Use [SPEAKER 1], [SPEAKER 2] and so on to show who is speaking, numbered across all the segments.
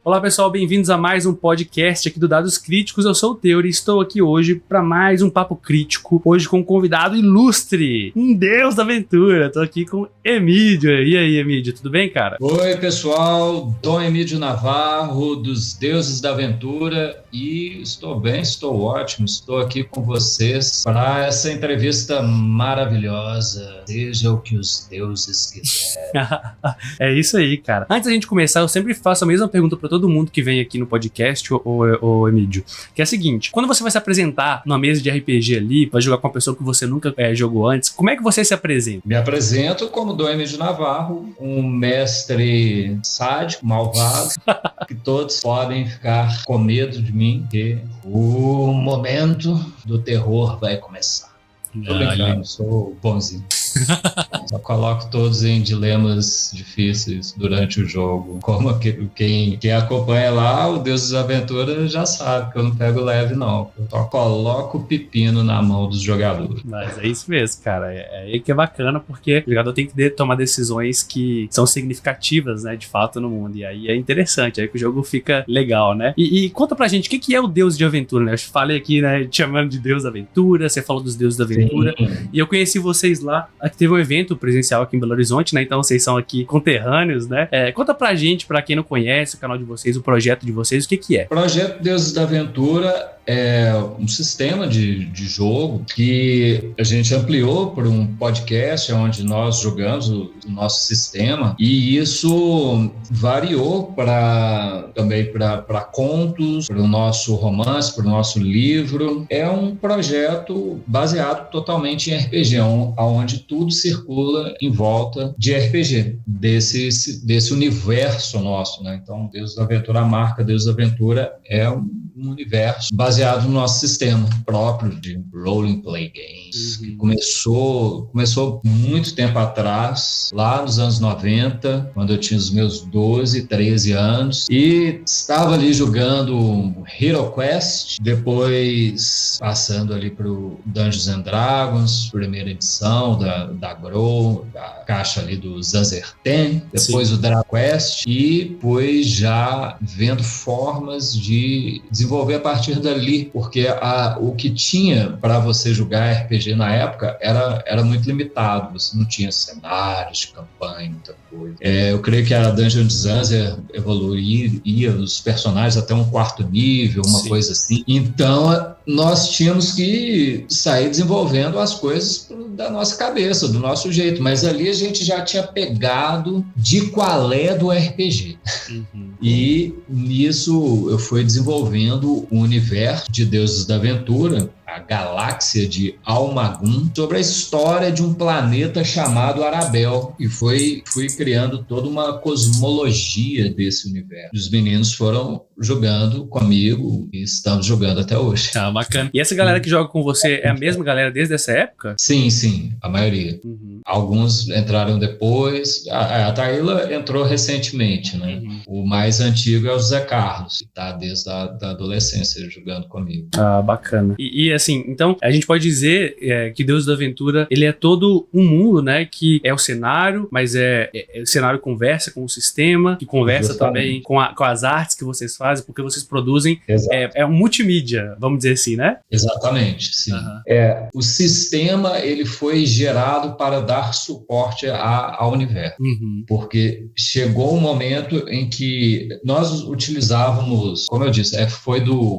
[SPEAKER 1] Olá pessoal, bem-vindos a mais um podcast aqui do Dados Críticos. Eu sou o Teori e estou aqui hoje para mais um papo crítico, hoje com um convidado ilustre, um deus da aventura. Estou aqui com Emídio. E aí, Emídio, tudo bem, cara?
[SPEAKER 2] Oi pessoal, Dom Emídio Navarro dos Deuses da Aventura e estou bem, estou ótimo, estou aqui com vocês para essa entrevista maravilhosa, seja o que os deuses quiserem.
[SPEAKER 1] É isso aí, cara. Antes da gente começar, eu sempre faço a mesma pergunta para todo mundo que vem aqui no podcast, o Emídio, que é a seguinte: quando você vai se apresentar numa mesa de RPG ali, vai jogar com uma pessoa que você nunca jogou antes, como é que você se apresenta?
[SPEAKER 2] Me apresento como Dom Emídio Navarro, um mestre sádico, malvado, que todos podem ficar com medo de mim, que o momento do terror vai começar. Tô brincando, sou bonzinho. Só coloco todos em dilemas difíceis durante o jogo. Como quem acompanha lá, o Deus das Aventuras já sabe que eu não pego leve, não. Eu só coloco o pepino na mão dos jogadores.
[SPEAKER 1] Mas é isso mesmo, cara. É aí que é bacana, porque o jogador tem que tomar decisões que são significativas, né, de fato, no mundo. E aí é interessante, aí que o jogo fica legal, né? E conta pra gente, o que é o Deus de Aventura, né? Eu falei aqui, né, te chamando de Deus da Aventura, você falou dos Deuses da Aventura. Sim. E eu conheci vocês lá. Aqui teve um evento presencial aqui em Belo Horizonte, né? Então vocês são aqui conterrâneos, né? Conta pra gente, pra quem não conhece o canal de vocês, o projeto de vocês, o que é?
[SPEAKER 2] O projeto Deuses da Aventura é um sistema de jogo que a gente ampliou por um podcast onde nós jogamos o nosso sistema, e isso variou também para contos, para o nosso romance, para o nosso livro. É um projeto baseado totalmente em RPG, onde tudo circula em volta de RPG, desse universo nosso, né? Então, Deus da Aventura, a marca Deus da Aventura é um universo baseado no nosso sistema próprio de Role Play Games, que começou muito tempo atrás, lá nos anos 90, quando eu tinha os meus 12, 13 anos, e estava ali jogando Hero Quest, depois passando ali para o Dungeons and Dragons, primeira edição da Grow, da caixa ali do Zanzerten, depois Sim. o Dragon Quest, e depois já vendo formas de desenvolver a partir dali, porque o que tinha para você jogar RPG na época era muito limitado, você não tinha cenários de campanha, muita coisa. Eu creio que a Dungeon de Zanzer evoluía os personagens até um 4º nível, uma Sim. coisa assim. Então, nós tínhamos que sair desenvolvendo as coisas da nossa cabeça, do nosso jeito, mas ali a gente já tinha pegado de qual é do RPG. Uhum. E nisso eu fui desenvolvendo o universo de Deuses da Aventura, a galáxia de Almagum, sobre a história de um planeta chamado Arabel, e fui criando toda uma cosmologia desse universo. Os meninos foram jogando comigo e estamos jogando até hoje.
[SPEAKER 1] Ah, bacana. E essa galera que joga com você é a mesma galera desde essa época?
[SPEAKER 2] Sim, a maioria. Uhum. Alguns entraram depois, a Taíla entrou recentemente, né? Uhum. O mais antigo é o Zé Carlos, que está desde a adolescência jogando comigo.
[SPEAKER 1] Ah, bacana. E assim, então, a gente pode dizer que Deus da Aventura, ele é todo um mundo, né, que é o cenário, mas o cenário conversa com o sistema, que conversa Justamente. Também com as artes que vocês fazem, porque vocês produzem, é um multimídia, vamos dizer assim, né?
[SPEAKER 2] Exatamente, sim. Uhum. O sistema, ele foi gerado para dar suporte ao universo, porque chegou um momento em que nós utilizávamos, como eu disse,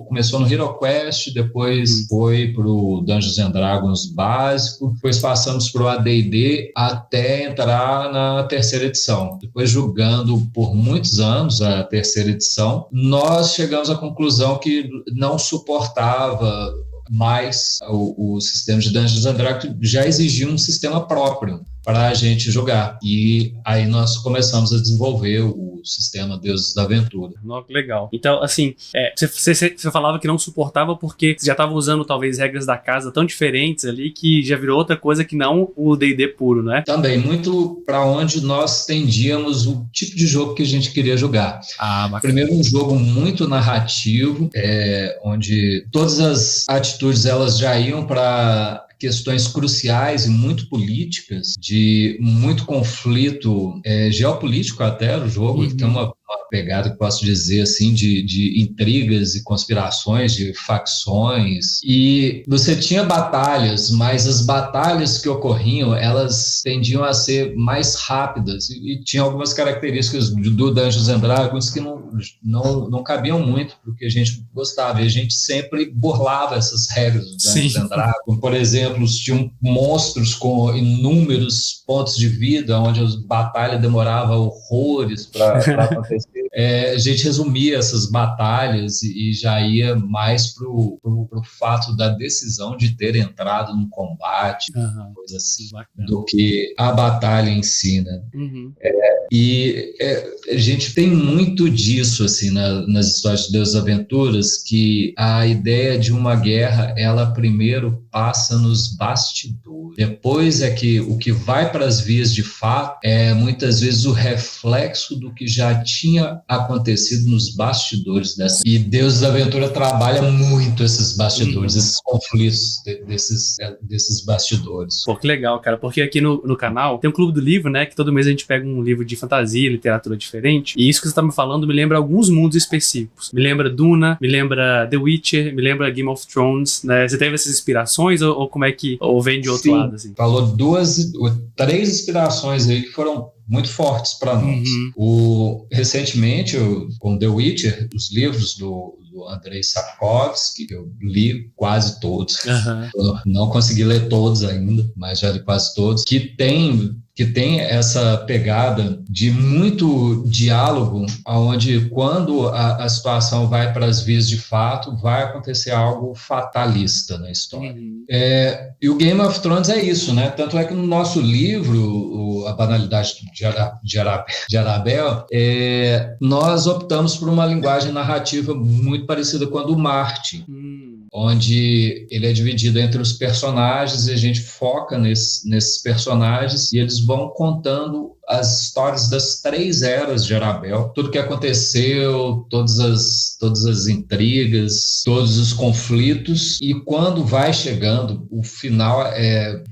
[SPEAKER 2] começou no Hero Quest, depois foi para o Dungeons and Dragons básico, depois passamos para o AD&D até entrar na 3ª edição. Depois, jogando por muitos anos a 3ª edição, nós chegamos à conclusão que não suportava mais o sistema de Dungeons and Dragons, já exigia um sistema próprio para a gente jogar. E aí nós começamos a desenvolver o sistema Deuses da Aventura.
[SPEAKER 1] Legal. Então, assim, você falava que não suportava porque você já estava usando talvez regras da casa tão diferentes ali que já virou outra coisa que não o D&D puro, né?
[SPEAKER 2] Também, muito para onde nós tendíamos o tipo de jogo que a gente queria jogar. Primeiro, um jogo muito narrativo, onde todas as atitudes elas já iam para questões cruciais e muito políticas, de muito conflito geopolítico até o jogo, tem uma pegada que posso dizer assim de intrigas e conspirações, de facções, e você tinha batalhas, mas as batalhas que ocorriam, elas tendiam a ser mais rápidas e tinha algumas características do Dungeons and Dragons que não cabiam muito porque a gente gostava, e a gente sempre burlava essas regras do Dungeons and Dragons. Por exemplo, tinham monstros com inúmeros pontos de vida, onde a batalha demorava horrores para acontecer. A gente resumia essas batalhas e já ia mais pro fato da decisão de ter entrado num combate, coisa assim, do que a batalha em si, né? A gente tem muito disso assim nas histórias de Deus Aventuras, que a ideia de uma guerra, ela primeiro passa nos bastidores, depois é que o que vai para as vias de fato é muitas vezes o reflexo do que já tinha acontecido nos bastidores dessa. E Deus da Aventura trabalha muito esses bastidores, esses conflitos desses bastidores.
[SPEAKER 1] Pô, que legal, cara, porque aqui no canal tem um clube do livro, né, que todo mês a gente pega um livro de fantasia, literatura diferente, e isso que você tá me falando me lembra alguns mundos específicos. Me lembra Duna, me lembra The Witcher, me lembra Game of Thrones, né? Você teve essas inspirações ou como é que, ou vem de outro lado, assim?
[SPEAKER 2] Falou 3 inspirações aí que foram muito fortes para nós. Recentemente, com The Witcher, os livros do Andrei Sapkowski, que eu li quase todos. Eu não consegui ler todos ainda, mas já li quase todos, que tem essa pegada de muito diálogo, onde quando a situação vai para as vias de fato, vai acontecer algo fatalista na história. E o Game of Thrones é isso, né? Tanto é que no nosso livro, A Banalidade de Arabel, nós optamos por uma linguagem narrativa muito parecida com a do Martin, onde ele é dividido entre os personagens e a gente foca nesses personagens e eles vão contando as histórias das 3 eras de Arabel, tudo que aconteceu, todas as intrigas, todos os conflitos, e quando vai chegando o final,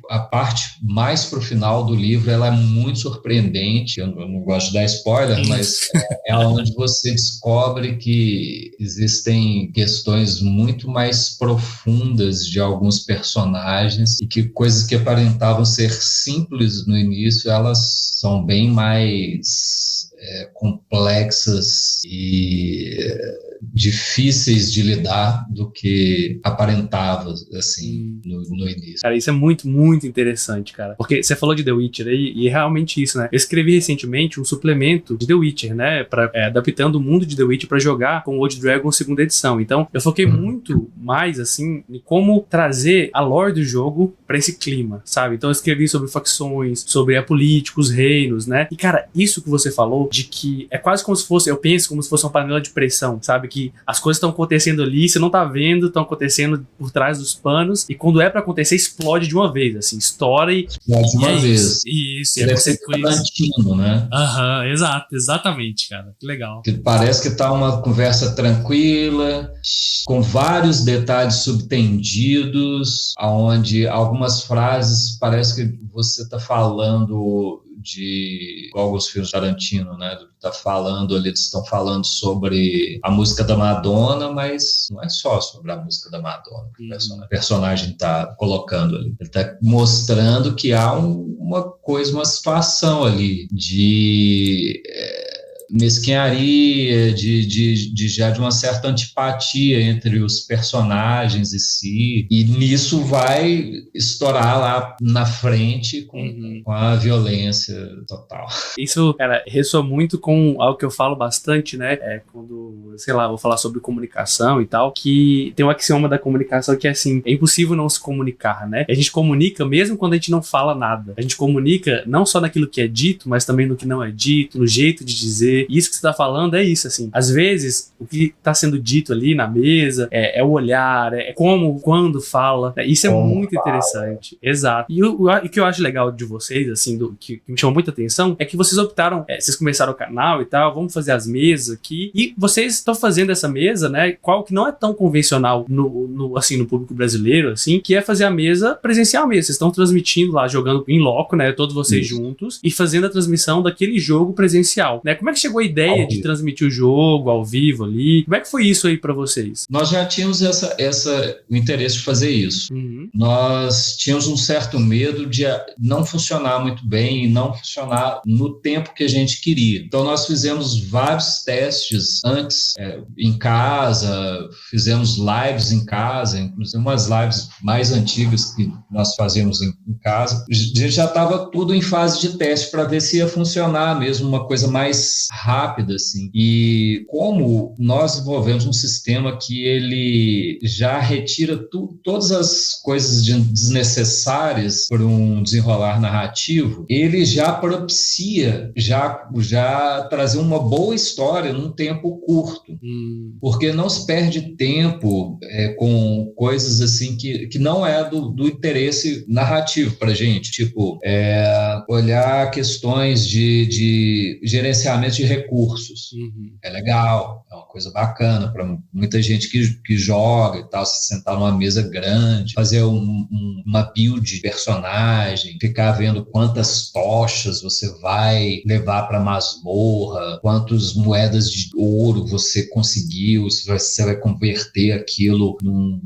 [SPEAKER 2] a parte mais pro final do livro, ela é muito surpreendente. Eu não gosto de dar spoiler, mas é onde você descobre que existem questões muito mais profundas de alguns personagens e que coisas que aparentavam ser simples no início, elas são bem mais complexas e difíceis de lidar do que aparentava, assim, no início.
[SPEAKER 1] Cara, isso é muito, muito interessante, cara. Porque você falou de The Witcher aí, e é realmente isso, né? Eu escrevi recentemente um suplemento de The Witcher, né? Adaptando o mundo de The Witcher pra jogar com Old Dragon 2ª edição. Então, eu foquei muito mais, assim, em como trazer a lore do jogo pra esse clima, sabe? Então, eu escrevi sobre facções, sobre a política, os reinos, né? E, cara, isso que você falou, de que é quase como se fosse, eu penso como se fosse uma panela de pressão, sabe? Que as coisas estão acontecendo ali, você não tá vendo, estão acontecendo por trás dos panos, e quando é pra acontecer, explode de uma vez, assim, estoura e...
[SPEAKER 2] Explode de uma vez.
[SPEAKER 1] Isso,
[SPEAKER 2] é consequência. Né?
[SPEAKER 1] Exato, exatamente, cara, que legal.
[SPEAKER 2] Que parece que tá uma conversa tranquila, com vários detalhes subtendidos, onde algumas frases parece que você tá falando igual os filmes de Tarantino, né? Tá falando ali, eles estão falando sobre a música da Madonna, mas não é só sobre a música da Madonna que o personagem tá colocando ali. Ele tá mostrando que há uma situação ali de mesquinharia, já de uma certa antipatia entre os personagens em si, e nisso vai estourar lá na frente com a violência total.
[SPEAKER 1] Isso, cara, ressoa muito com algo que eu falo bastante, né, quando, sei lá, vou falar sobre comunicação e tal, que tem um axioma da comunicação que é assim, é impossível não se comunicar, né? A gente comunica mesmo quando a gente não fala nada. A gente comunica não só naquilo que é dito, mas também no que não é dito, no jeito de dizer. E isso que você tá falando é isso, assim. Às vezes, o que tá sendo dito ali na mesa é o olhar, é como, quando fala. Isso é muito interessante. Exato. E o que eu acho legal de vocês, assim, que me chamou muita atenção, é que vocês optaram, vocês começaram o canal e tal, vamos fazer as mesas aqui, e vocês estão fazendo essa mesa, né, qual que não é tão convencional assim, no público brasileiro, assim, que é fazer a mesa presencial mesmo. Vocês estão transmitindo lá, jogando em loco, né, todos vocês juntos, e fazendo a transmissão daquele jogo presencial, né? Como é que chegou chegou a ideia de transmitir o jogo ao vivo ali? Como é que foi isso aí pra vocês?
[SPEAKER 2] Nós já tínhamos o interesse de fazer isso. Nós tínhamos um certo medo de não funcionar muito bem e não funcionar no tempo que a gente queria. Então, nós fizemos vários testes antes, em casa, fizemos lives em casa, inclusive umas lives mais antigas que nós fazíamos em casa. A gente já estava tudo em fase de teste para ver se ia funcionar mesmo, uma coisa mais rápida, assim. E como nós desenvolvemos um sistema que ele já retira todas as coisas desnecessárias por um desenrolar narrativo, ele já propicia já trazer uma boa história num tempo curto. Porque não se perde tempo com coisas assim que não é do interesse narrativo pra gente, tipo olhar questões de gerenciamento de recursos. É legal, é uma coisa bacana para muita gente que joga e tal, se sentar numa mesa grande, fazer uma build de personagem, ficar vendo quantas tochas você vai levar para masmorra, quantas moedas de ouro você conseguiu, se você vai converter aquilo num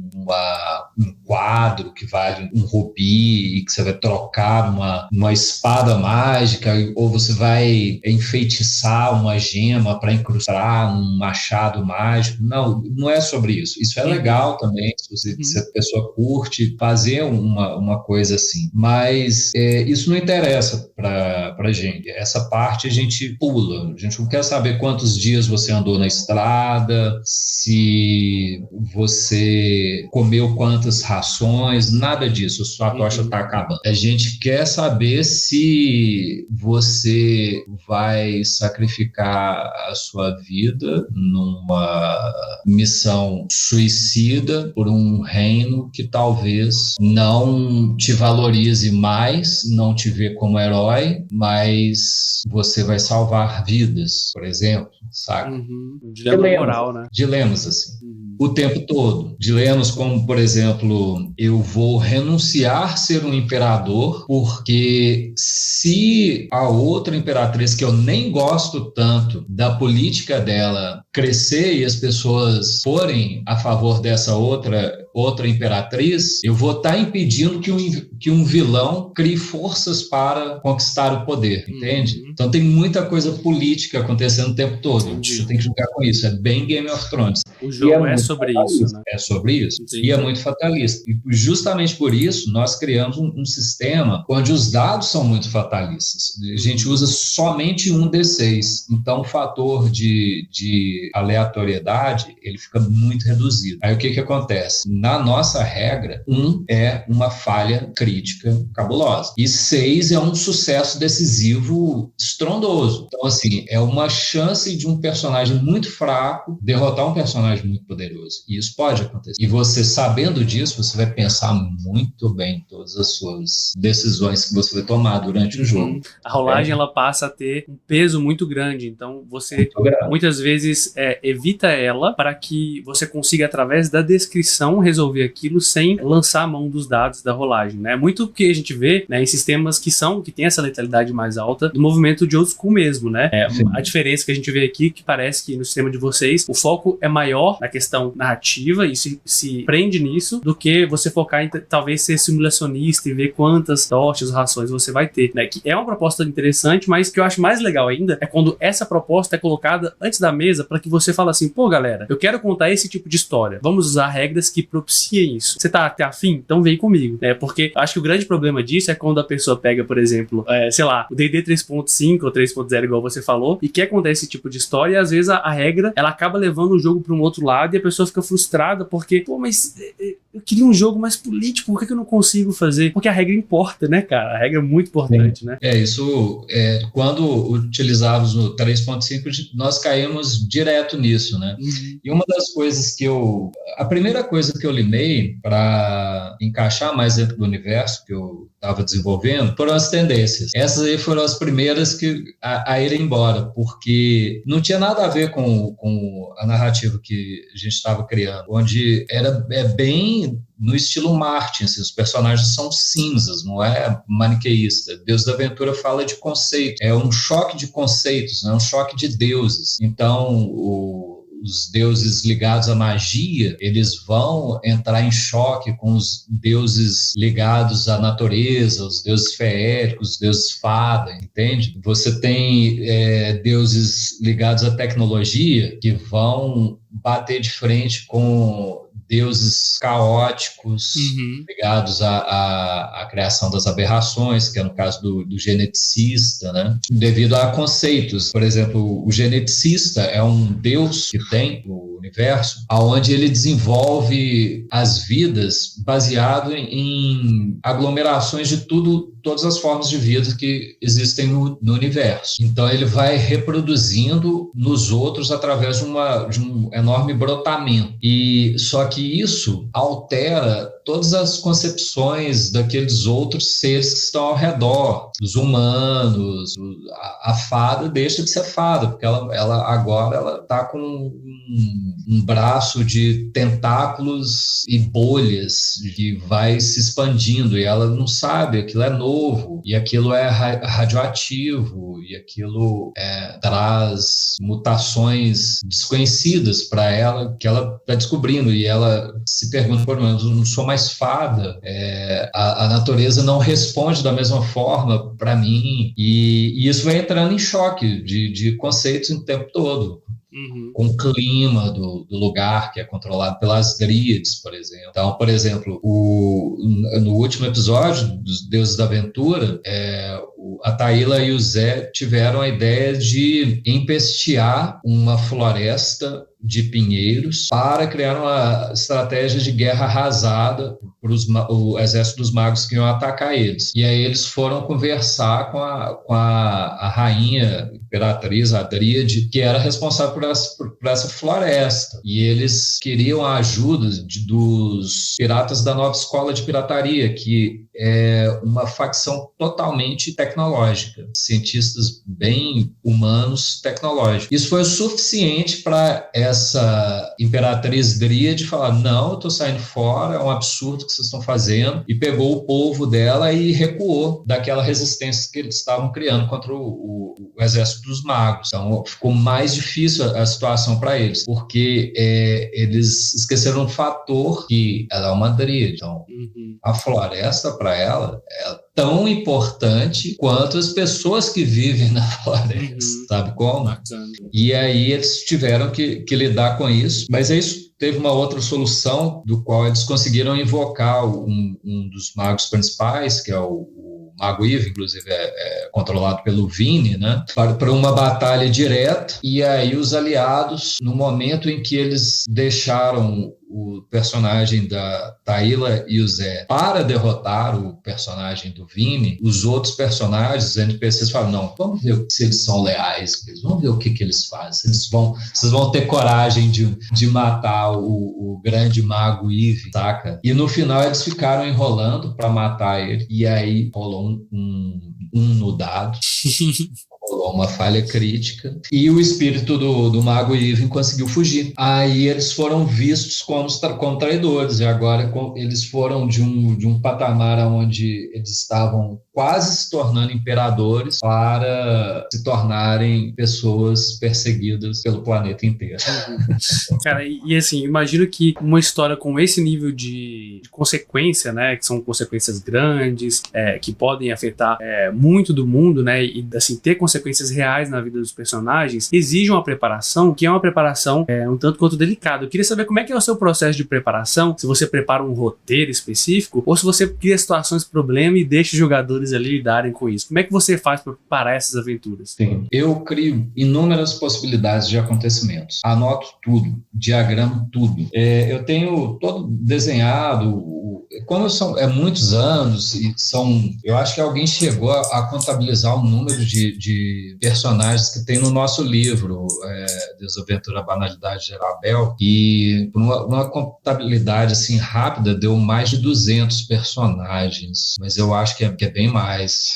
[SPEAKER 2] quadro que vale um rubi e que você vai trocar uma espada mágica, ou você vai enfeitiçar uma gema para incrustar um machado mágico. Não é sobre isso. Isso é legal também, se a pessoa curte fazer uma coisa assim. Mas isso não interessa pra gente. Essa parte a gente pula. A gente não quer saber quantos dias você andou na estrada, se você comeu quantas rações, nada disso. Sua tocha está acabando. A gente quer saber se você vai sacrificar a sua vida numa missão suicida por um reino que talvez não te valorize mais, não te vê como herói, mas você vai salvar vidas, por exemplo, sabe?
[SPEAKER 1] Dilema moral, né?
[SPEAKER 2] Dilemas, assim. O tempo todo. Dilemas como, por exemplo, eu vou renunciar a ser um imperador porque se a outra imperatriz, que eu nem gosto tanto da política dela, crescer e as pessoas forem a favor dessa outra imperatriz, eu vou estar impedindo que um vilão crie forças para conquistar o poder, entende? Então tem muita coisa política acontecendo o tempo todo. Você tem que jogar com isso. É bem Game of Thrones.
[SPEAKER 1] O jogo é sobre isso, né?
[SPEAKER 2] É sobre isso. E é muito fatalista. E justamente por isso, nós criamos um sistema onde os dados são muito fatalistas. A gente usa somente um D6. Então, o fator de aleatoriedade, ele fica muito reduzido. Aí, o que acontece? Na nossa regra, 1 é uma falha crítica cabulosa. E 6 é um sucesso decisivo estrondoso. Então, assim, é uma chance de um personagem muito fraco derrotar um personagem muito poderoso. E isso pode acontecer. E você, sabendo disso, você vai pensar muito bem em todas as suas decisões que você vai tomar durante o jogo.
[SPEAKER 1] A rolagem, ela passa a ter um peso muito grande. Então, você muitas vezes evita ela para que você consiga, através da descrição, resolver aquilo sem lançar a mão dos dados da rolagem, né? Muito que a gente vê, né, em sistemas que tem essa letalidade mais alta do movimento de old school mesmo, né? A diferença que a gente vê aqui, que parece que no sistema de vocês, o foco é maior na questão narrativa e se prende nisso, do que você focar em talvez ser simulacionista e ver quantas tochas, rações você vai ter, né? Que é uma proposta interessante, mas que eu acho mais legal ainda é quando essa proposta é colocada antes da mesa para que você fale assim, pô, galera, eu quero contar esse tipo de história. Vamos usar regras que propiciem isso. Você tá até afim? Então vem comigo, né? Porque acho que o grande problema disso é quando a pessoa pega, por exemplo, sei lá, o D&D 3.5 ou 3.0, igual você falou, e quer contar esse tipo de história, e às vezes a regra, ela acaba levando o jogo para um outro lado e a pessoa fica frustrada porque, pô, mas eu queria um jogo mais político, por que eu não consigo fazer? Porque a regra importa, né, cara? A regra é muito importante, né?
[SPEAKER 2] Isso, quando utilizávamos no 3.5, nós caímos direto nisso, né? E uma das coisas a primeira coisa que eu limei para encaixar mais dentro do universo universo que eu estava desenvolvendo, foram as tendências. Essas aí foram as primeiras a ir embora, porque não tinha nada a ver com a narrativa que a gente estava criando, onde é bem no estilo Martin, assim, os personagens são cinzas, não é maniqueísta. Deus da Aventura fala de conceito, é um choque de conceitos, é um choque de deuses. Então, os deuses ligados à magia, eles vão entrar em choque com os deuses ligados à natureza, os deuses feéricos, os deuses fada, entende? Você tem deuses ligados à tecnologia que vão bater de frente com deuses caóticos, ligados à criação das aberrações, que é no caso do geneticista, né? Devido a conceitos. Por exemplo, o geneticista é um deus que tem o universo, onde ele desenvolve as vidas baseado em aglomerações de todas as formas de vida que existem no universo. Então, ele vai reproduzindo nos outros através de um enorme brotamento. Só que isso altera todas as concepções daqueles outros seres que estão ao redor, os humanos. A fada deixa de ser fada, porque ela agora está com um braço de tentáculos e bolhas que vai se expandindo, e ela não sabe, aquilo é novo, e aquilo é radioativo, e aquilo traz mutações desconhecidas para ela, que ela está descobrindo, e ela se pergunta, por exemplo, eu não sou mais fada, a natureza não responde da mesma forma para mim, e isso vai entrando em choque de conceitos o tempo todo. Com o clima do lugar, que é controlado pelas dríades, por exemplo. Então, por exemplo, no último episódio dos Deuses da Aventura, a Taíla e o Zé tiveram a ideia de empestear uma floresta de pinheiros para criar uma estratégia de guerra arrasada para o exército dos magos que iam atacar eles. E aí eles foram conversar com a rainha imperatriz, a Dríade, que era responsável por essa floresta. E eles queriam a ajuda dos piratas da nova escola de pirataria, que é uma facção totalmente tecnológica, cientistas bem humanos tecnológicos. Isso foi o suficiente para essa imperatriz Dríade falar, não, eu estou saindo fora, é um absurdo que vocês estão fazendo, e pegou o povo dela e recuou daquela resistência que eles estavam criando contra o exército dos magos. Então ficou mais difícil a situação para eles, porque eles esqueceram um fator, que ela é uma Dríade. Então a floresta para ela é tão importante quanto as pessoas que vivem na floresta, sabe como? E aí eles tiveram que lidar com isso, mas é isso. Teve uma outra solução, do qual eles conseguiram invocar um dos magos principais, que é o Mago Eve, inclusive é controlado pelo Vini, né, para uma batalha direta, e aí os aliados, no momento em que eles deixaram o personagem da Taíla e o Zé para derrotar o personagem do Vini, os outros personagens, os NPCs, falam, não, vamos ver se eles são leais, vamos ver o que eles fazem, vocês vão ter coragem de matar o grande mago Eve, saca? E no final eles ficaram enrolando para matar ele, e aí rolou um no dado, rolou uma falha crítica, e o espírito do mago Even conseguiu fugir. Aí eles foram vistos como traidores, e agora eles foram de um patamar onde eles estavam quase se tornando imperadores para se tornarem pessoas perseguidas pelo planeta inteiro.
[SPEAKER 1] Cara, e assim, imagino que uma história com esse nível de consequência, né, que são consequências grandes, que podem afetar muito do mundo, né, e assim, ter consequências reais na vida dos personagens, exige uma preparação, que é uma preparação um tanto quanto delicada. Eu queria saber como é que é o seu processo de preparação, se você prepara um roteiro específico, ou se você cria situações de problema e deixa os jogadores ali lidarem com isso. Como é que você faz para preparar essas aventuras?
[SPEAKER 2] Sim, eu crio inúmeras possibilidades de acontecimentos. Anoto tudo, diagramo tudo. Eu tenho todo desenhado, como são muitos anos, e eu acho que alguém chegou a contabilizar o número de de personagens que tem no nosso livro, Desaventura, a Banalidade de Arabel, e uma contabilidade assim rápida deu mais de 200 personagens, mas eu acho que é bem mais.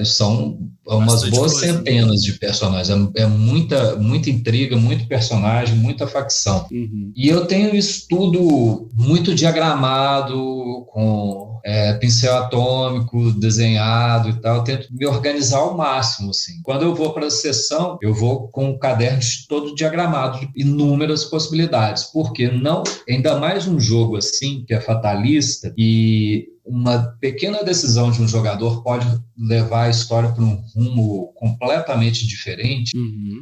[SPEAKER 2] São umas
[SPEAKER 1] bastante
[SPEAKER 2] boas
[SPEAKER 1] coisa,
[SPEAKER 2] centenas de personagens, é muita intriga, muito personagem, muita facção. E eu tenho isso tudo muito diagramado, com pincel atômico, desenhado e tal. Eu tento me organizar ao máximo, assim. Quando eu vou para a sessão, eu vou com o caderno todo diagramado de inúmeras possibilidades, porque não, ainda mais um jogo assim, que é fatalista, e uma pequena decisão de um jogador pode levar a história para um rumo completamente diferente.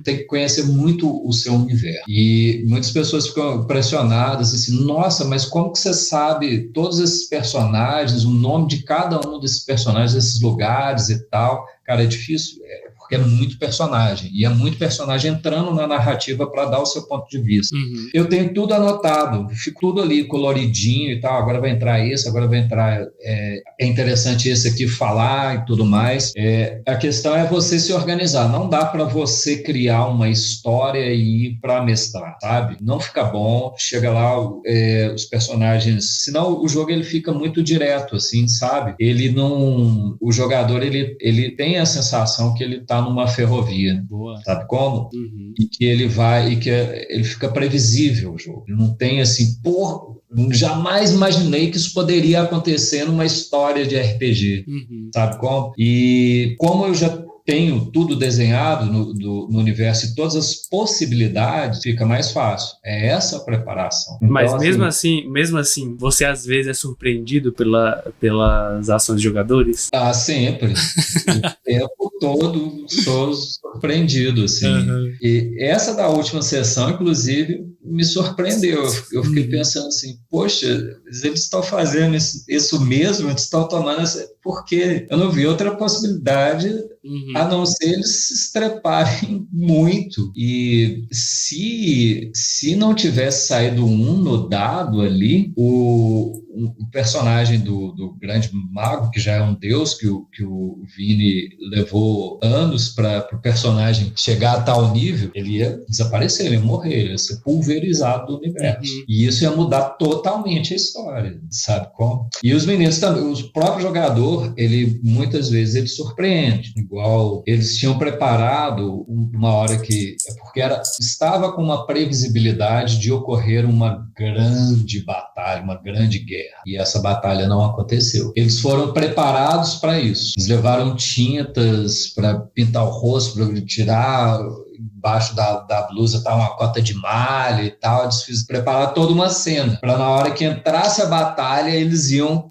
[SPEAKER 2] Tem que conhecer muito o seu universo. E muitas pessoas ficam pressionadas, assim, nossa, mas como que você sabe todos esses personagens, o nome de cada um desses personagens, desses lugares e tal? Cara, é difícil, porque é muito personagem, e é muito personagem entrando na narrativa para dar o seu ponto de vista. Eu tenho tudo anotado, fico tudo ali coloridinho e tal, agora vai entrar esse, agora vai entrar, é interessante esse aqui falar e tudo mais. A questão é você se organizar, não dá para você criar uma história e ir para mestrar, sabe? Não fica bom, chega lá, os personagens, senão o jogo ele fica muito direto, assim, sabe? Ele não, o jogador ele tem a sensação que ele está numa ferrovia. Boa. Sabe como? E que ele vai, e que ele fica previsível o jogo. Ele não tem assim, jamais imaginei que isso poderia acontecer numa história de RPG. Sabe como? E como eu já tenho tudo desenhado no universo e todas as possibilidades, fica mais fácil. É essa a preparação. Então,
[SPEAKER 1] mas mesmo assim, você às vezes é surpreendido pelas ações de jogadores?
[SPEAKER 2] Sempre. O tempo todo sou surpreendido, assim. E essa da última sessão, inclusive, me surpreendeu. Eu fiquei pensando assim, poxa, eles estão fazendo isso mesmo, eles estão tomando essa... Por quê? Eu não vi outra possibilidade a não ser eles se estreparem muito. E se não tivesse saído no dado ali, o personagem do grande mago, que já é um deus, que o Vini levou anos para o personagem chegar a tal nível, ele ia desaparecer, ele ia morrer, ele ia ser pulverizado do universo. E isso ia mudar totalmente a história, sabe como? E os meninos também, o próprio jogador, ele muitas vezes ele surpreende, igual eles tinham preparado uma hora que, porque estava com uma previsibilidade de ocorrer uma grande batalha, uma grande guerra. E essa batalha não aconteceu. Eles foram preparados para isso. Eles levaram tintas para pintar o rosto, para tirar... Embaixo da blusa tá uma cota de malha e tal, eles prepararam toda uma cena, para na hora que entrasse a batalha, eles iam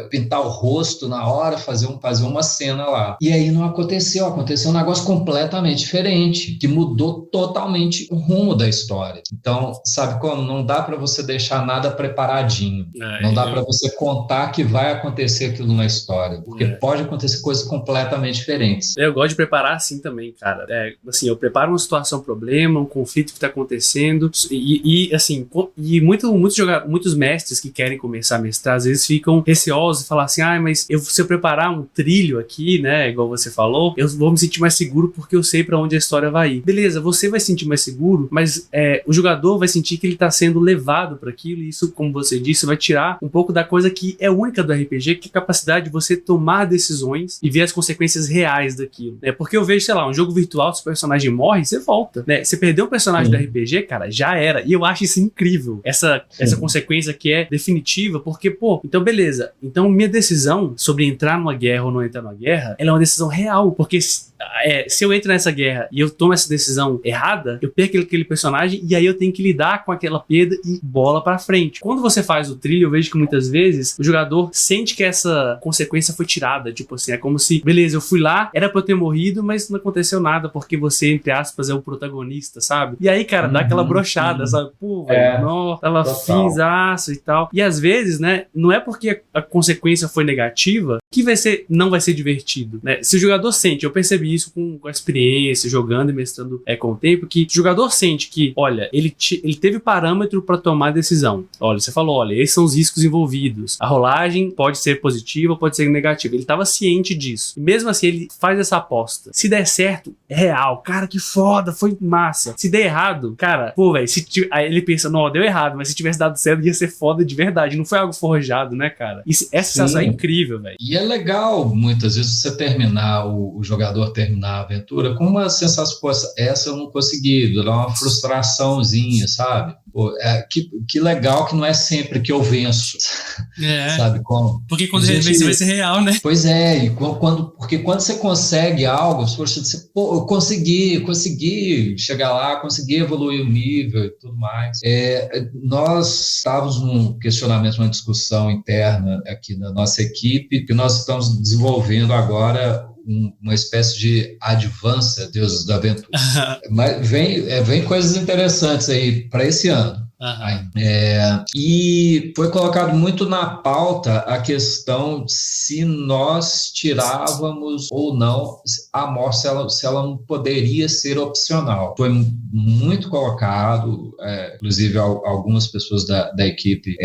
[SPEAKER 2] pintar o rosto na hora, fazer uma cena lá. E aí não aconteceu um negócio completamente diferente, que mudou totalmente o rumo da história. Então, sabe como? Não dá para você deixar nada preparadinho, não dá para você contar que vai acontecer aquilo na história, porque pode acontecer coisas completamente diferentes.
[SPEAKER 1] Eu gosto de preparar assim também, cara. Assim, eu preparo uma situação, problema, um conflito que está acontecendo e muitos mestres que querem começar a mestrar às vezes ficam receosos e falam assim, mas se eu preparar um trilho aqui, né, igual você falou, eu vou me sentir mais seguro porque eu sei para onde a história vai ir. Beleza, você vai se sentir mais seguro, mas o jogador vai sentir que ele está sendo levado para aquilo e isso, como você disse, vai tirar um pouco da coisa que é única do RPG, que é a capacidade de você tomar decisões e ver as consequências reais daquilo. Porque eu vejo, sei lá, um jogo virtual, se o personagem morre, você volta, né? Você perdeu um personagem do RPG, cara, já era. E eu acho isso incrível, essa consequência que é definitiva, porque, então beleza. Então minha decisão sobre entrar numa guerra ou não entrar numa guerra, ela é uma decisão real, porque se eu entro nessa guerra e eu tomo essa decisão errada, eu perco aquele personagem e aí eu tenho que lidar com aquela perda e bola pra frente. Quando você faz o trilho, eu vejo que muitas vezes o jogador sente que essa consequência foi tirada, tipo assim, é como se, beleza, eu fui lá, era pra eu ter morrido, mas não aconteceu nada, porque você entre aspas, é o protagonista, sabe? E aí, cara, dá aquela brochada, sabe? Pô, velho, não, tava finzaço e tal. E às vezes, né, não é porque a consequência foi negativa que não vai ser divertido, né? Se o jogador sente, eu percebi isso com a experiência, jogando e mestrando com o tempo, que o jogador sente que, olha, ele teve parâmetro pra tomar a decisão. Olha, você falou, olha, esses são os riscos envolvidos. A rolagem pode ser positiva, pode ser negativa. Ele tava ciente disso. E mesmo assim, ele faz essa aposta. Se der certo, é real. Cara, que foda, foi massa. Se der errado, cara, pô, velho, aí ele pensa, não, deu errado, mas se tivesse dado certo, ia ser foda de verdade. Não foi algo forjado, né, cara? Essa sensação é incrível, velho.
[SPEAKER 2] E é legal, muitas vezes, você terminar, o jogador terminar a aventura com uma sensação, pô, essa eu não consegui, dá uma frustraçãozinha, sabe? Pô, que legal que não é sempre que eu venço. Sabe como?
[SPEAKER 1] Porque quando ele vence vai ser real, né?
[SPEAKER 2] Pois é, porque quando você consegue algo, você, pô, eu consegui chegar lá, consegui evoluir o nível e tudo mais. Nós estávamos num questionamento, uma discussão interna aqui na nossa equipe, que nós estamos desenvolvendo agora uma espécie de Advanced Deuses da Aventura. Mas vem coisas interessantes aí para esse ano. E foi colocado muito na pauta a questão se nós tirávamos ou não a morte, se ela não poderia ser opcional. Foi muito colocado, inclusive algumas pessoas da equipe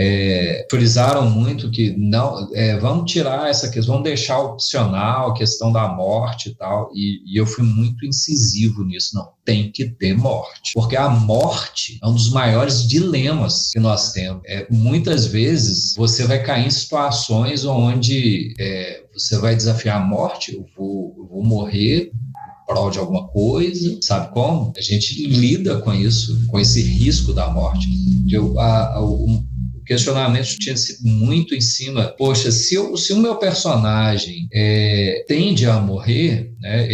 [SPEAKER 2] frisaram muito que não, vamos tirar essa questão, vamos deixar opcional a questão da morte e tal, e eu fui muito incisivo nisso. Não, tem que ter morte, porque a morte é um dos maiores dilemas que nós temos. Muitas vezes você vai cair em situações onde você vai desafiar a morte, eu vou morrer por prol de alguma coisa, sabe como? A gente lida com isso, com esse risco da morte. O questionamento tinha sido muito em cima, poxa, se o meu personagem tende a morrer, né,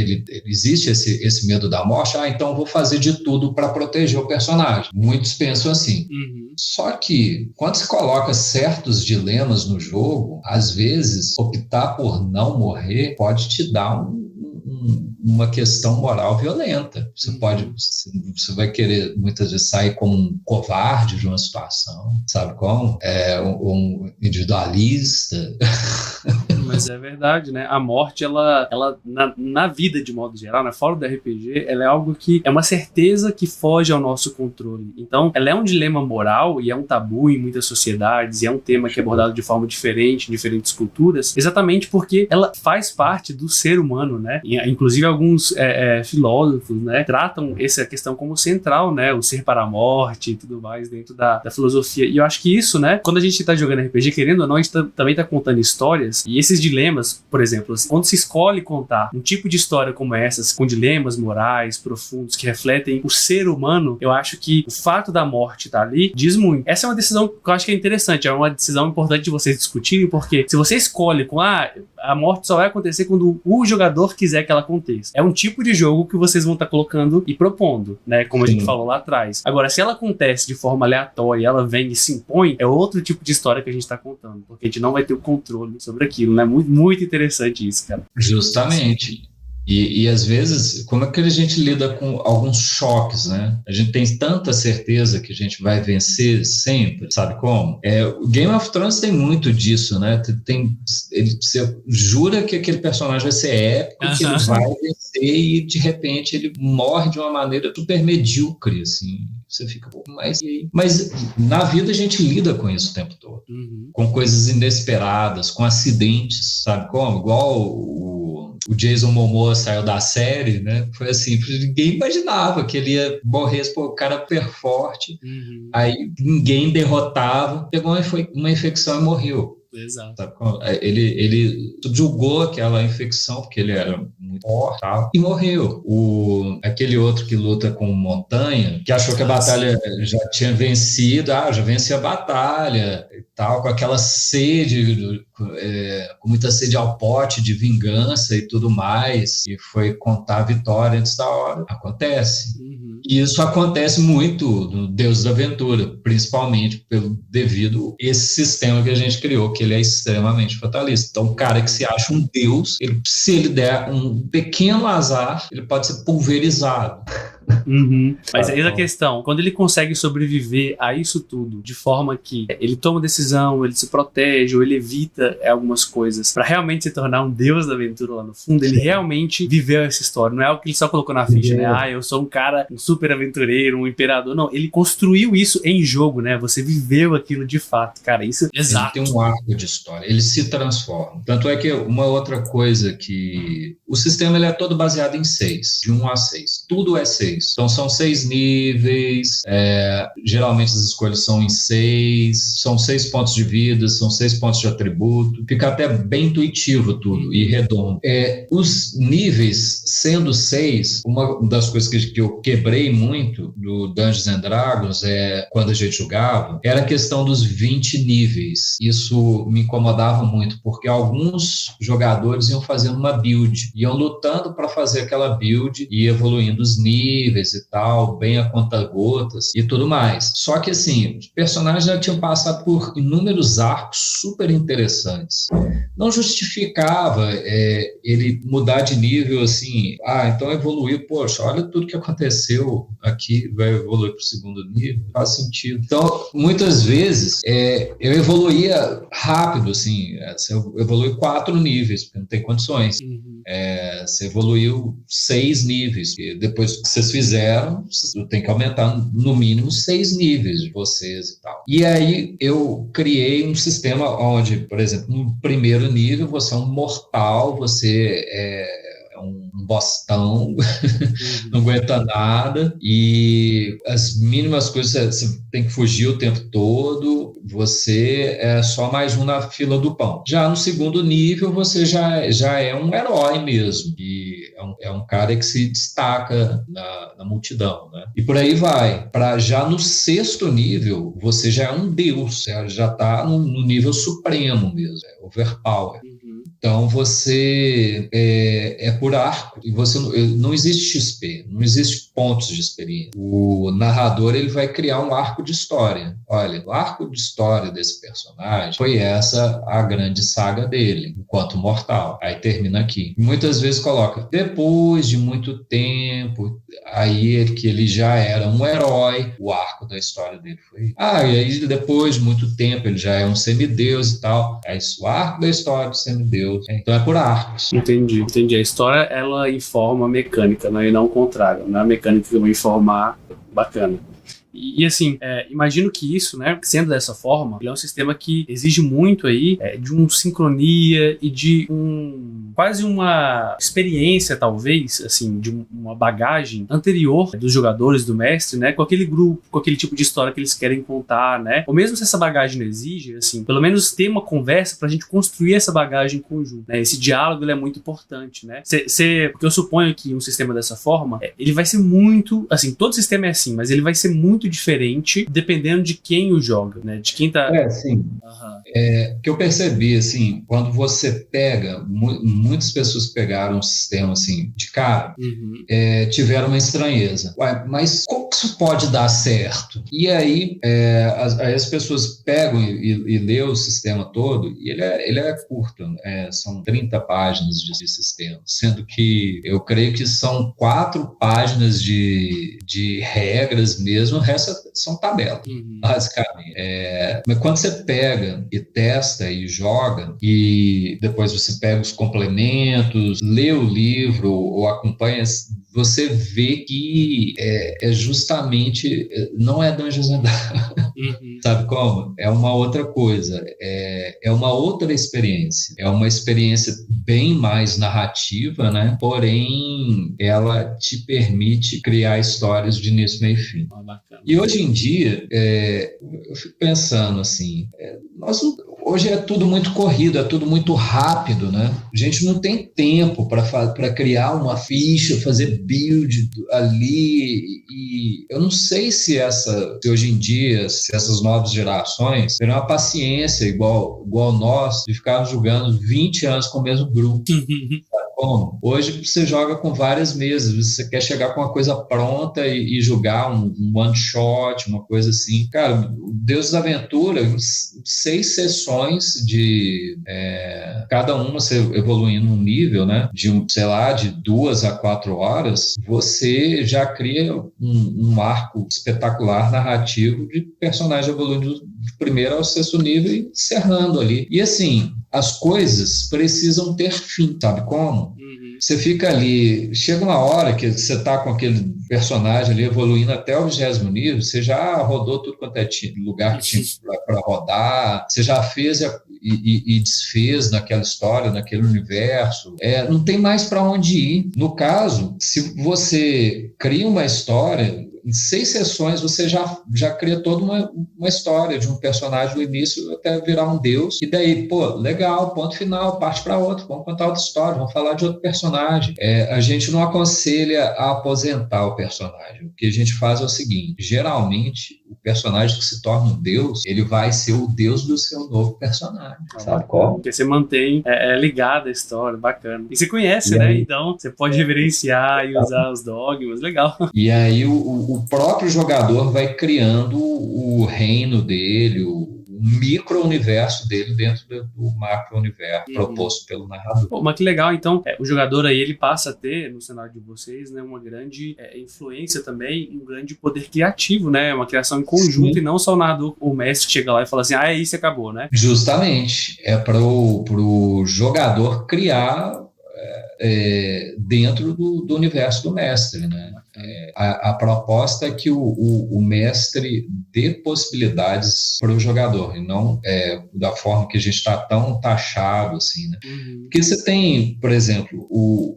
[SPEAKER 2] existe esse medo da morte, então eu vou fazer de tudo para proteger o personagem. Muitos pensam assim. Só que, quando se coloca certos dilemas no jogo, às vezes, optar por não morrer pode te dar uma questão moral violenta. Você vai querer, muitas vezes, sair como um covarde de uma situação, sabe como? Um individualista.
[SPEAKER 1] Mas é verdade, né? A morte, ela na vida, de modo geral, né? Fora do RPG, ela é algo que é uma certeza que foge ao nosso controle. Então, ela é um dilema moral e é um tabu em muitas sociedades, e é um tema que é abordado de forma diferente em diferentes culturas, exatamente porque ela faz parte do ser humano, né? Inclusive, alguns filósofos, né, tratam essa questão como central, né? O ser para a morte e tudo mais dentro da filosofia. E eu acho que isso, né? Quando a gente tá jogando RPG, querendo ou não, a gente também tá contando histórias, e esses dilemas, por exemplo, quando se escolhe contar um tipo de história como essas, com dilemas morais profundos que refletem o ser humano, eu acho que o fato da morte estar ali diz muito. Essa é uma decisão que eu acho que é interessante, é uma decisão importante de vocês discutirem, porque se você escolhe com a morte só vai acontecer quando o jogador quiser que ela aconteça. É um tipo de jogo que vocês vão estar colocando e propondo, né? Como a gente falou lá atrás. Agora, se ela acontece de forma aleatória, ela vem e se impõe, é outro tipo de história que a gente está contando, porque a gente não vai ter o controle sobre aquilo, né? Muito, muito interessante isso, cara.
[SPEAKER 2] Justamente. E às vezes, como é que a gente lida com alguns choques, né? A gente tem tanta certeza que a gente vai vencer sempre, sabe como? O Game of Thrones tem muito disso, né? Você jura que aquele personagem vai ser épico, que ele vai vencer e de repente ele morre de uma maneira super medíocre, assim. Você fica, mas e aí? Mas na vida a gente lida com isso o tempo todo. Com coisas inesperadas, com acidentes, sabe como? Igual o Jason Momoa saiu da série, né? Foi assim, ninguém imaginava que ele ia morrer, o cara super forte, aí ninguém derrotava, pegou uma infecção e morreu.
[SPEAKER 1] Exato.
[SPEAKER 2] Ele julgou aquela infecção porque ele era muito forte e morreu. Aquele outro que luta com montanha, que achou que a batalha já tinha vencido, já venci a batalha e tal, com aquela sede, com muita sede ao pote de vingança e tudo mais, e foi contar a vitória antes da hora. Acontece. E isso acontece muito no Deus da Aventura, principalmente devido a esse sistema que a gente criou, que ele é extremamente fatalista. Então, o cara que se acha um deus, se ele der um pequeno azar, ele pode ser pulverizado.
[SPEAKER 1] Uhum. Mas eis a questão, quando ele consegue sobreviver a isso tudo, de forma que ele toma decisão, ele se protege ou ele evita algumas coisas pra realmente se tornar um deus da aventura lá no fundo, ele realmente viveu essa história, não é algo que ele só colocou na ficha, né? Eu sou um cara, um super aventureiro, um imperador. Não, ele construiu isso em jogo, né? Você viveu aquilo de fato, cara, isso... Exato.
[SPEAKER 2] Ele tem um arco de história, ele se transforma. Tanto é que uma outra coisa que... O sistema ele é todo baseado em 6, de 1 a 6. Tudo é 6. Então são 6 níveis, geralmente as escolhas são em 6, são 6 pontos de vida, são 6 pontos de atributo, fica até bem intuitivo tudo e redondo. Os níveis sendo 6, uma das coisas que eu quebrei muito do Dungeons and Dragons quando a gente jogava, era a questão dos 20 níveis. Isso me incomodava muito, porque alguns jogadores iam fazendo uma build, iam lutando para fazer aquela build e evoluindo os níveis e tal, bem a conta-gotas e tudo mais. Só que, assim, os personagens já tinham passado por inúmeros arcos super interessantes. Não justificava ele mudar de nível, assim, então evoluiu, poxa, olha tudo que aconteceu aqui, vai evoluir para o segundo nível, faz sentido. Então, muitas vezes, eu evoluía rápido, assim, você evolui 4 níveis, porque não tem condições. Você evoluiu 6 níveis, e depois que vocês fizeram, você tem que aumentar no mínimo 6 níveis de vocês e tal. E aí eu criei um sistema onde, por exemplo, no primeiro nível você é um mortal, você é um bostão, não aguenta nada, e as mínimas coisas você tem que fugir o tempo todo, você é só mais um na fila do pão. Já no segundo nível você já é um herói mesmo, e é um cara que se destaca na multidão, né? E por aí vai. Já no 6º nível, você já é um deus, já está no nível supremo mesmo, overpower. Então você é por arco, e você não existe XP, não existe pontos de experiência. O narrador ele vai criar um arco de história. Olha, o arco de história desse personagem foi essa a grande saga dele, enquanto mortal. Aí termina aqui. E muitas vezes coloca, depois de muito tempo, aí que ele já era um herói, o arco da história dele foi. E aí depois de muito tempo ele já é um semideus e tal. É isso, o arco da história do semideus. Então é por arcos.
[SPEAKER 1] Entendi. A história, ela informa a mecânica, né? E não o contrário. Não é a mecânica que vai informar. Bacana. E assim, imagino que isso, né, sendo dessa forma, ele é um sistema que exige muito aí de uma sincronia e de quase uma experiência, talvez, assim, de uma bagagem anterior dos jogadores, do mestre, né, com aquele grupo, com aquele tipo de história que eles querem contar, né, ou mesmo se essa bagagem não exige, assim, pelo menos ter uma conversa pra gente construir essa bagagem em conjunto, né, esse diálogo ele é muito importante, né, porque eu suponho que um sistema dessa forma, ele vai ser muito, assim, todo sistema é assim, mas ele vai ser muito diferente dependendo de quem o joga, né? De quem tá...
[SPEAKER 2] Sim. Que eu percebi, assim, quando você pega, muitas pessoas pegaram um sistema, assim, de cara, tiveram uma estranheza. Mas como que isso pode dar certo? E aí, as pessoas pegam e lê o sistema todo, e ele é curto, são 30 páginas de sistema, sendo que eu creio que são 4 páginas de regras mesmo, o resto são tabelas, basicamente. Mas quando você pega e testa e joga, e depois você pega os complementos, lê o livro ou acompanha, você vê que justamente não é Dungeons and Dragons. Sabe como? É uma outra coisa, é uma outra experiência, é uma experiência bem mais narrativa, né? Porém, ela te permite criar histórias de início, meio e fim. E hoje em dia, eu fico pensando assim, hoje é tudo muito corrido, é tudo muito rápido, né? A gente não tem tempo para criar uma ficha, fazer build ali, e eu não sei se hoje em dia, se essas novas gerações terão uma paciência igual nós, de ficar jogando 20 anos com o mesmo grupo. como? Hoje você joga com várias mesas, você quer chegar com uma coisa pronta e jogar um one shot, uma coisa assim. Cara, o Deus da Aventura, 6 sessões de cada uma você evoluindo um nível, né? De 2 a 4 horas, você já cria um arco espetacular narrativo de personagem evoluindo de primeiro ao 6º nível e encerrando ali. E assim, as coisas precisam ter fim, sabe como? Você fica ali, chega uma hora que você está com aquele personagem ali evoluindo até o 20º nível, você já rodou tudo quanto é lugar que tinha para rodar, você já fez e desfez naquela história, naquele universo, não tem mais para onde ir. No caso, se você cria uma história, em 6 sessões você já cria toda uma história de um personagem do início até virar um deus, e daí, legal, ponto final, parte para outro, vamos contar outra história, vamos falar de outro personagem. A gente não aconselha a aposentar o personagem. O que a gente faz é o seguinte: geralmente o personagem que se torna um deus, ele vai ser o deus do seu novo personagem. Sabe qual?
[SPEAKER 1] Porque você mantém ligado a história, bacana. E você conhece, né? Então você pode reverenciar e usar os dogmas, legal.
[SPEAKER 2] E aí o próprio jogador vai criando o reino dele, o micro-universo dele dentro do macro-universo proposto pelo narrador.
[SPEAKER 1] Pô, mas que legal, então, o jogador aí, ele passa a ter, no cenário de vocês, né, uma grande influência também, um grande poder criativo, né, uma criação em conjunto. Sim. E não só o narrador, o mestre chega lá e fala assim, é isso, acabou, né?
[SPEAKER 2] Justamente, para o jogador criar dentro do universo do mestre, né? A proposta é que o mestre dê possibilidades para o jogador, e não da forma que a gente está tão taxado assim, né? Porque você tem, por exemplo,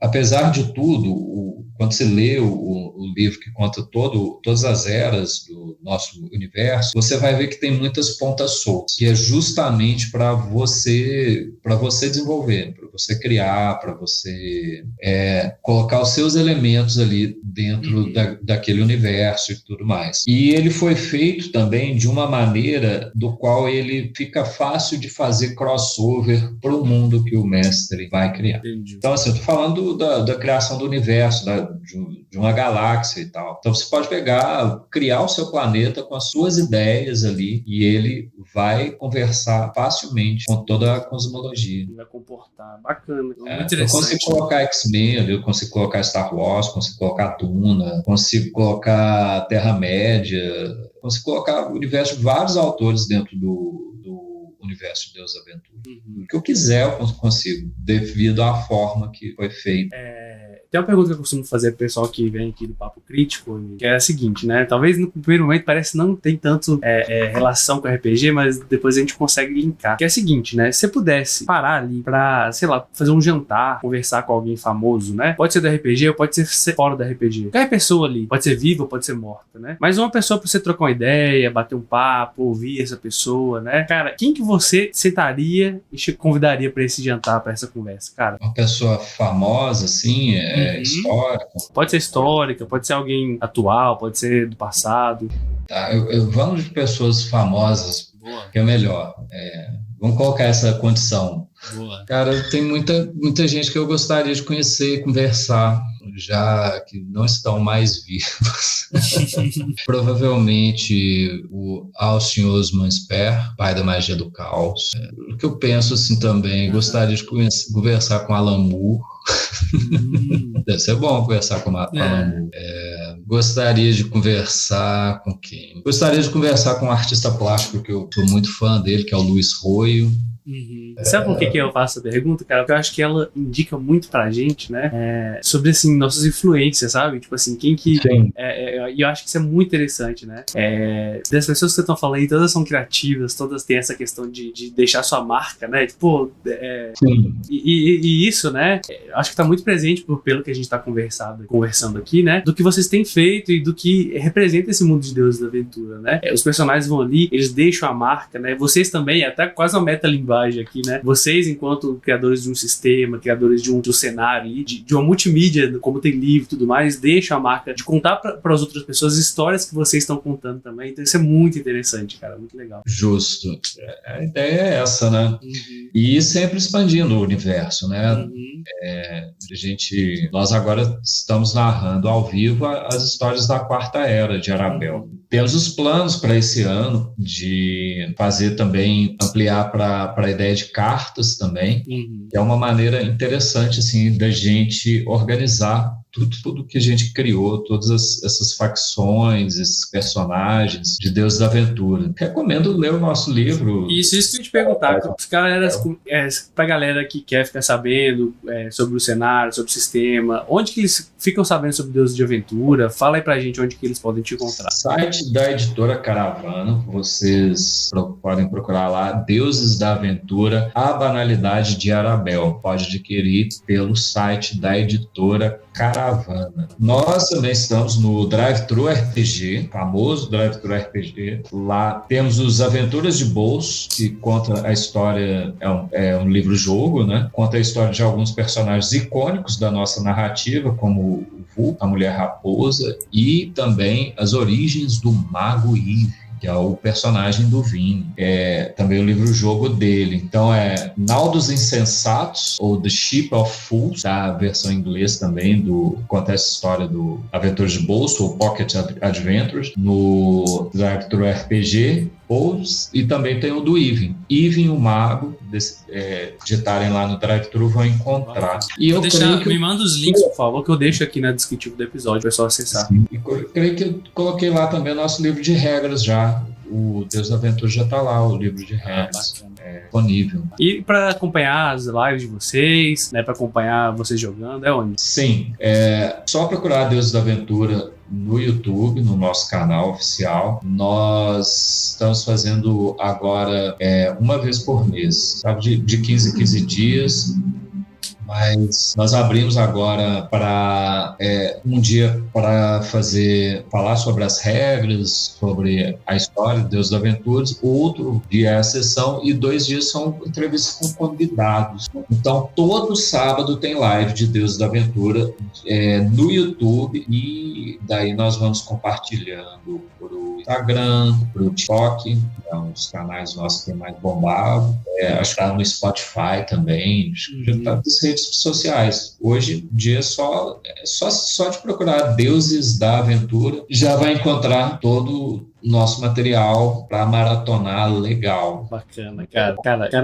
[SPEAKER 2] apesar de tudo, quando você lê o livro que conta todas as eras do nosso universo, você vai ver que tem muitas pontas soltas, que é justamente para você desenvolver, para você criar, para você colocar os seus elementos ali dentro daquele universo e tudo mais. E ele foi feito também de uma maneira do qual ele fica fácil de fazer crossover para o mundo que o mestre vai criar.
[SPEAKER 1] Entendi.
[SPEAKER 2] Então, assim, eu estou falando da criação do universo, de uma galáxia e tal. Então, você pode criar o seu planeta com as suas ideias ali, e ele vai conversar facilmente com toda a cosmologia.
[SPEAKER 1] Vai comportar. Bacana. Muito interessante.
[SPEAKER 2] Eu consigo colocar X-Men, eu consigo colocar Star Wars, consigo colocar Duna, consigo colocar Terra-média, consigo colocar o universo de vários autores dentro do universo de Deus da Aventura. O que eu quiser eu consigo, devido à forma que foi feito.
[SPEAKER 1] Tem uma pergunta que eu costumo fazer pro pessoal que vem aqui do Papo Crítico, que é a seguinte, né? Talvez no primeiro momento parece não tem tanto relação com RPG, mas depois a gente consegue linkar. Que é a seguinte, né? Se você pudesse parar ali pra, sei lá, fazer um jantar, conversar com alguém famoso, né? Pode ser do RPG ou pode ser fora do RPG. Qualquer pessoa ali, pode ser viva ou pode ser morta, né? Mas uma pessoa pra você trocar uma ideia, bater um papo, ouvir essa pessoa, né? Cara, quem que você sentaria e te convidaria pra esse jantar, pra essa conversa, cara?
[SPEAKER 2] Uma pessoa famosa, assim, histórica.
[SPEAKER 1] Pode ser histórica, pode ser alguém atual, pode ser do passado.
[SPEAKER 2] Tá, vamos de pessoas famosas.
[SPEAKER 1] Boa.
[SPEAKER 2] Que é melhor. Vamos colocar essa condição.
[SPEAKER 1] Boa.
[SPEAKER 2] Cara, tem muita gente que eu gostaria de conhecer e conversar, já que não estão mais vivos. Provavelmente o Austin Osman Spare, pai da magia do caos. O que eu penso assim também, gostaria de conversar com Alan Moore. Deve ser bom conversar com Alan Moore. Gostaria de conversar com quem? Gostaria de conversar com um artista plástico que eu sou muito fã dele, que é o Luiz Roio.
[SPEAKER 1] Sabe por que eu faço a pergunta, cara? Porque eu acho que ela indica muito pra gente, né? Sobre, assim, nossas influências, sabe? Tipo assim, quem que... E eu acho que isso é muito interessante, né? Das pessoas que você estão falando aí, todas são criativas, todas têm essa questão de deixar sua marca, né? Tipo, e isso, né? Acho que tá muito presente pelo que a gente tá conversando aqui, né? Do que vocês têm feito e do que representa esse mundo de Deus da Aventura, né? Os personagens vão ali, eles deixam a marca, né? Vocês também, até quase uma metalinguagem, linguagem aqui, né? Vocês, enquanto criadores de um sistema, criadores de um cenário, de uma multimídia, como tem livro e tudo mais, deixam a marca de contar para as outras pessoas histórias que vocês estão contando também. Então isso é muito interessante, cara, muito legal.
[SPEAKER 2] Justo. A ideia é essa, né? E sempre expandindo o universo, né? Nós agora estamos narrando ao vivo as histórias da Quarta Era de Arabel. Temos os planos para esse ano de fazer também, ampliar para a ideia de cartas também, que é uma maneira interessante assim, da gente organizar tudo que a gente criou, todas essas facções, esses personagens de Deus da Aventura. Recomendo ler o nosso livro.
[SPEAKER 1] Isso que eu te perguntar, pra galera que quer ficar sabendo sobre o cenário, sobre o sistema, onde que eles ficam sabendo sobre Deus de Aventura? Fala aí pra gente onde que eles podem te encontrar.
[SPEAKER 2] Site da editora Caravana, vocês podem procurar lá, Deuses da Aventura, a Banalidade de Arabel. Pode adquirir pelo site da editora Caravana. Nós também estamos no Drive-Thru RPG, famoso Drive-Thru RPG. Lá temos os Aventuras de Bolso, que conta a história, é um livro-jogo, né? Conta a história de alguns personagens icônicos da nossa narrativa, como o Vulco, a Mulher Raposa, e também as origens do Mago Eve, que é o personagem do Vini. É também o livro-jogo dele. Então Nau dos Insensatos, ou The Ship of Fools, a versão em inglês também, conta essa história do Aventuras de Bolso, ou Pocket Adventures, no Drive-Thru RPG. E também tem o do Even, o Mago, digitarem lá no Drive-Thru, vão encontrar. E
[SPEAKER 1] me manda os links, por favor, que eu deixo aqui na descritivo do episódio, para o pessoal acessar.
[SPEAKER 2] Sim. E eu creio que eu coloquei lá também o nosso livro de regras já. O Deus da Aventura já está lá, o livro de regras. Disponível.
[SPEAKER 1] E para acompanhar as lives de vocês, né, para acompanhar vocês jogando, é onde?
[SPEAKER 2] Sim, só procurar Deus da Aventura no YouTube, no nosso canal oficial. Nós estamos fazendo agora uma vez por mês, sabe? De 15 em 15 dias. Mas nós abrimos agora para um dia para falar sobre as regras, sobre a história de Deus da Aventura, outro dia é a sessão e 2 dias são entrevistas com convidados. Então, todo sábado tem live de Deus da Aventura no YouTube, e daí nós vamos compartilhando por Instagram, por TikTok, os canais nossos que tem mais bombado. Acho que está no Spotify também, acho que já está nas redes sociais. Hoje em dia só de procurar Deuses da Aventura já vai encontrar todo nosso material para maratonar legal.
[SPEAKER 1] Bacana, cara,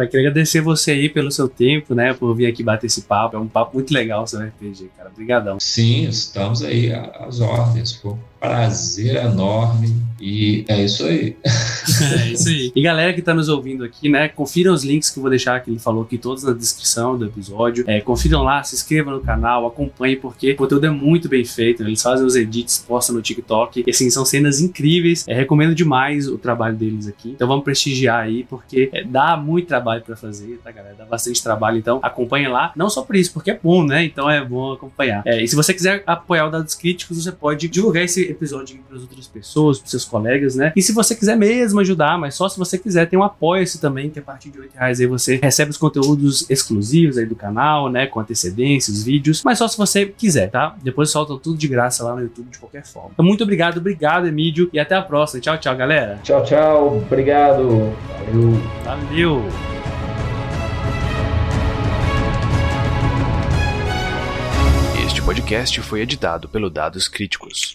[SPEAKER 1] queria agradecer você aí pelo seu tempo, né, por vir aqui bater esse papo. É um papo muito legal sobre RPG, cara. Obrigadão.
[SPEAKER 2] Sim, estamos aí às ordens. Foi um prazer enorme e é isso aí.
[SPEAKER 1] É isso aí. E galera que tá nos ouvindo aqui, né, confiram os links que eu vou deixar, que ele falou aqui, todos na descrição do episódio. Confiram lá, se inscrevam no canal, acompanhem, porque o conteúdo é muito bem feito, né? Eles fazem os edits, postam no TikTok, e assim, são cenas incríveis. Recomendo demais o trabalho deles aqui, então vamos prestigiar aí, porque dá muito trabalho pra fazer, tá, galera? Dá bastante trabalho, então acompanhem lá, não só por isso, porque é bom, né? Então é bom acompanhar. E se você quiser apoiar o Dados Críticos, você pode divulgar esse episódio para as outras pessoas, para seus colegas, né? E se você quiser mesmo ajudar, mas só se você quiser, tem um Apoia-se também, que a partir de R$8 aí você recebe os conteúdos exclusivos aí do canal, né? Com antecedência, os vídeos, mas só se você quiser, tá? Depois soltam tudo de graça lá no YouTube de qualquer forma. Então muito obrigado, Emílio, e até a próxima. Tchau, tchau, galera.
[SPEAKER 2] Tchau, obrigado.
[SPEAKER 1] Valeu.
[SPEAKER 3] Este podcast foi editado pelo Dados Críticos.